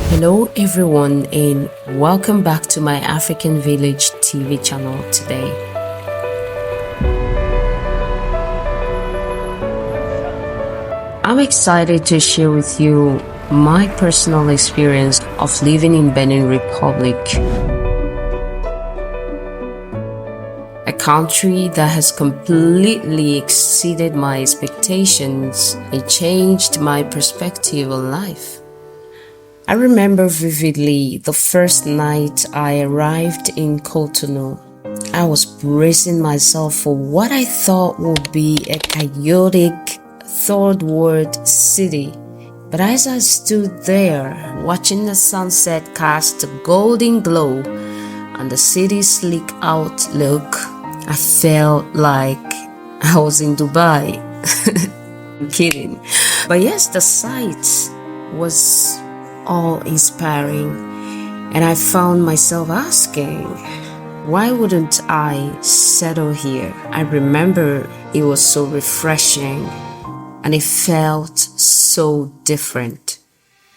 Hello everyone and welcome back to my African Village TV channel today. I'm excited to share with you my personal experience of living in Benin Republic, a country that has completely exceeded my expectations and changed my perspective on life. I remember vividly the first night I arrived in Cotonou. I was bracing myself for what I thought would be a chaotic third world city. But as I stood there, watching the sunset cast a golden glow on the city's sleek outlook, I felt like I was in Dubai. I'm kidding. But yes, the sight was awe-inspiring, and I found myself asking, why wouldn't I settle here? I remember it was so refreshing and it felt so different.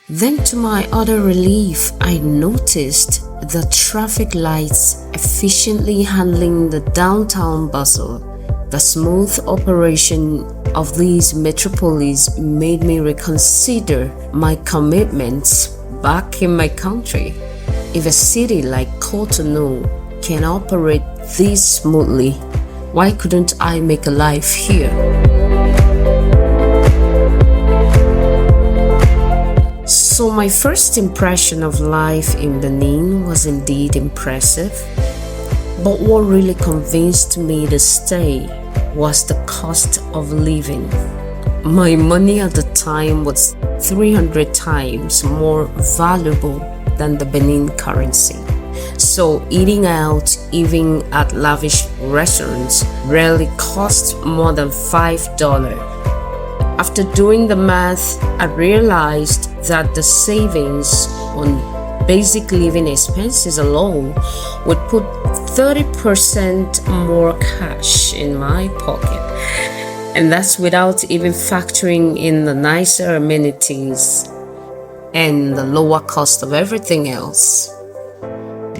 Then to my utter relief, I noticed the traffic lights efficiently handling the downtown bustle. The smooth operation of these metropolis made me reconsider my commitments back in my country. If a city like Cotonou can operate this smoothly, why couldn't I make a life here? So my first impression of life in Benin was indeed impressive, but what really convinced me to stay was the cost of living. My money at the time was 300 times more valuable than the Benin currency. So eating out, even at lavish restaurants, rarely cost more than $5. After doing the math, I realized that the savings on basic living expenses alone would put 30% more cash in my pocket. And that's without even factoring in the nicer amenities and the lower cost of everything else.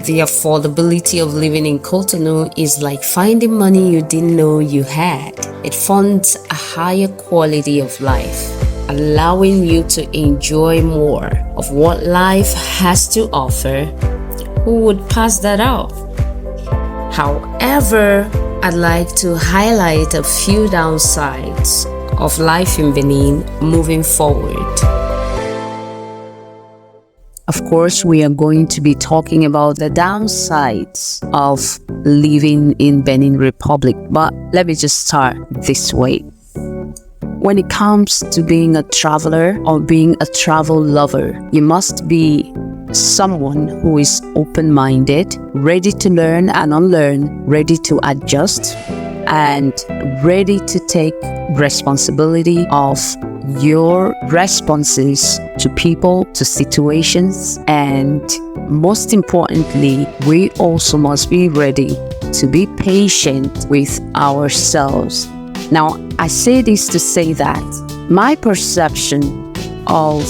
The affordability of living in Cotonou is like finding money you didn't know you had. It funds a higher quality of life, allowing you to enjoy more of what life has to offer. Who would pass that up? However, I'd like to highlight a few downsides of life in Benin moving forward. Of course, we are going to be talking about the downsides of living in Benin Republic, but let me just start this way. When it comes to being a traveler or being a travel lover, you must be someone who is open-minded, ready to learn and unlearn, ready to adjust, and ready to take responsibility of your responses to people, to situations, and most importantly, we also must be ready to be patient with ourselves. Now, I say this to say that my perception of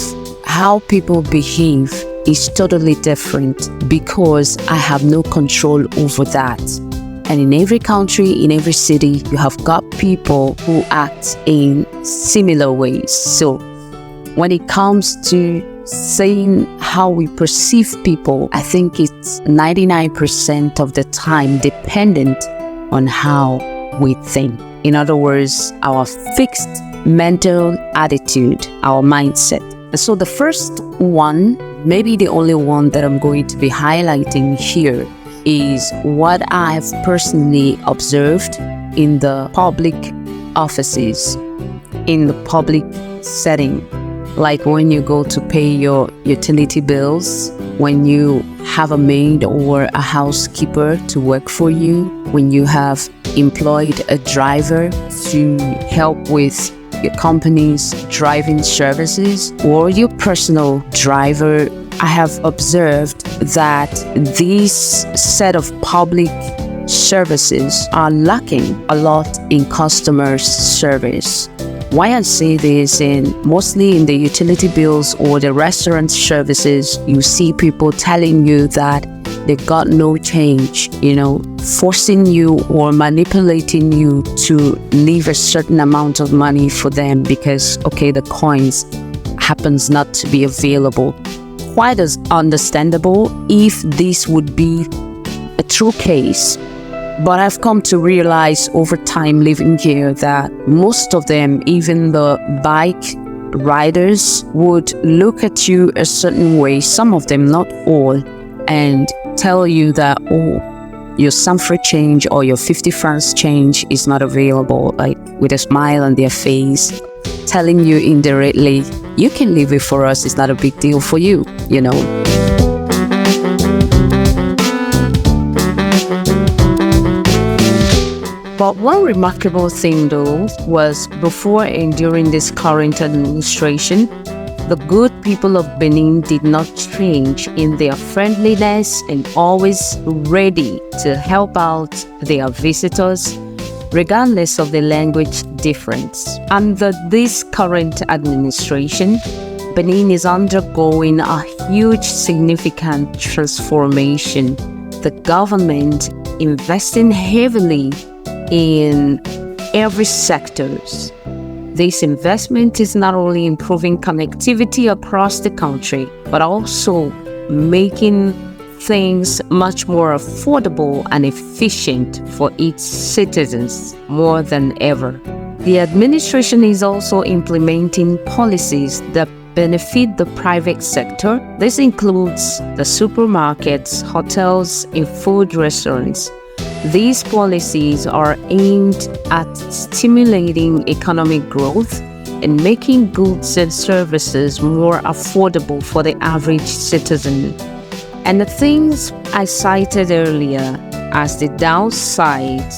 how people behave is totally different because I have no control over that. And in every country, in every city, you have got people who act in similar ways. So when it comes to saying how we perceive people, I think it's 99% of the time dependent on how we think. In other words, our fixed mental attitude, our mindset. So the first one, maybe the only one that I'm going to be highlighting here, is what I've personally observed in the public offices, in the public setting. Like when you go to pay your utility bills, when you have a maid or a housekeeper to work for you, when you have employed a driver to help with your company's driving services, or your personal driver, I have observed that these set of public services are lacking a lot in customer service. Why I say this, and mostly in the utility bills or the restaurant services, you see people telling you that they got no change, forcing you or manipulating you to leave a certain amount of money for them because, the coins happens not to be available. Quite as understandable if this would be a true case. But I've come to realize over time living here that most of them, even the bike riders, would look at you a certain way, some of them, not all, and tell you that, your Sanford change or your 50 francs change is not available, like with a smile on their face, telling you indirectly, you can leave it for us, it's not a big deal for you, But one remarkable thing, though, was before and during this current administration, the good people of Benin did not change in their friendliness and always ready to help out their visitors, regardless of the language difference. Under this current administration, Benin is undergoing a huge, significant transformation. The government investing heavily in every sectors. This investment is not only improving connectivity across the country, but also making things much more affordable and efficient for its citizens more than ever. The administration is also implementing policies that benefit the private sector. This includes the supermarkets, hotels, and food restaurants. These policies are aimed at stimulating economic growth and making goods and services more affordable for the average citizen. And the things I cited earlier as the downside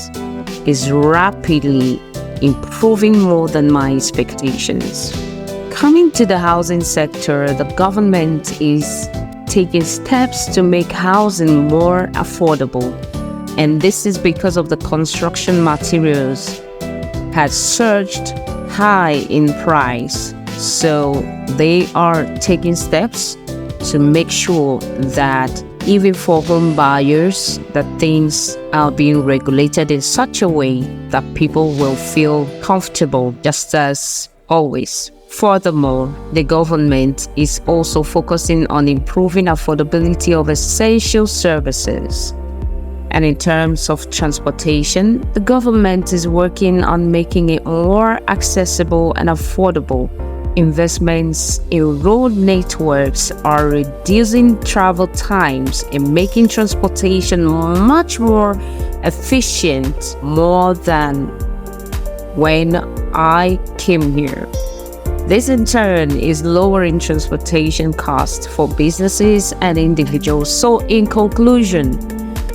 is rapidly improving more than my expectations. Coming to the housing sector, the government is taking steps to make housing more affordable. And this is because of the construction materials had surged high in price. So they are taking steps to make sure that even for home buyers, that things are being regulated in such a way that people will feel comfortable, just as always. Furthermore, the government is also focusing on improving affordability of essential services. And in terms of transportation, the government is working on making it more accessible and affordable. Investments in road networks are reducing travel times and making transportation much more efficient, more than when I came here. This in turn is lowering transportation costs for businesses and individuals. So in conclusion,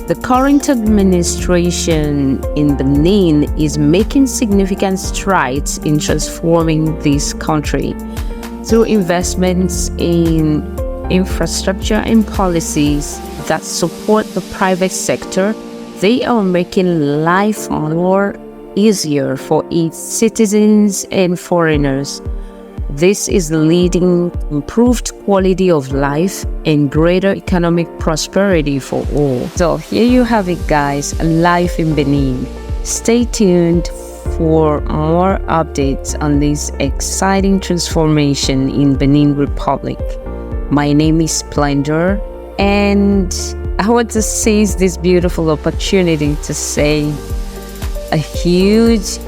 the current administration in Benin is making significant strides in transforming this country. Through investments in infrastructure and policies that support the private sector, they are making life more easier for its citizens and foreigners. This is leading to improved quality of life and greater economic prosperity for all. So here you have it, guys, Life in Benin. Stay tuned for more updates on this exciting transformation in Benin Republic. My name is Splendor, and I want to seize this beautiful opportunity to say a huge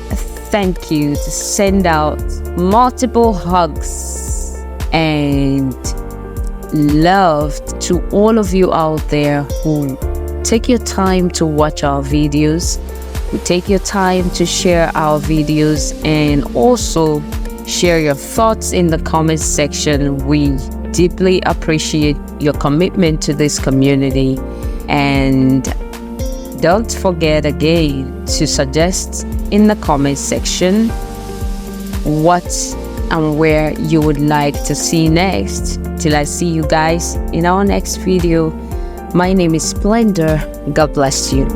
thank you, to send out multiple hugs and love to all of you out there who take your time to watch our videos, who take your time to share our videos, and also share your thoughts in the comments section. We deeply appreciate your commitment to this community, and don't forget again to suggest in the comment section what and where you would like to see next. Till I see you guys in our next video, my name is Splendor. God bless you.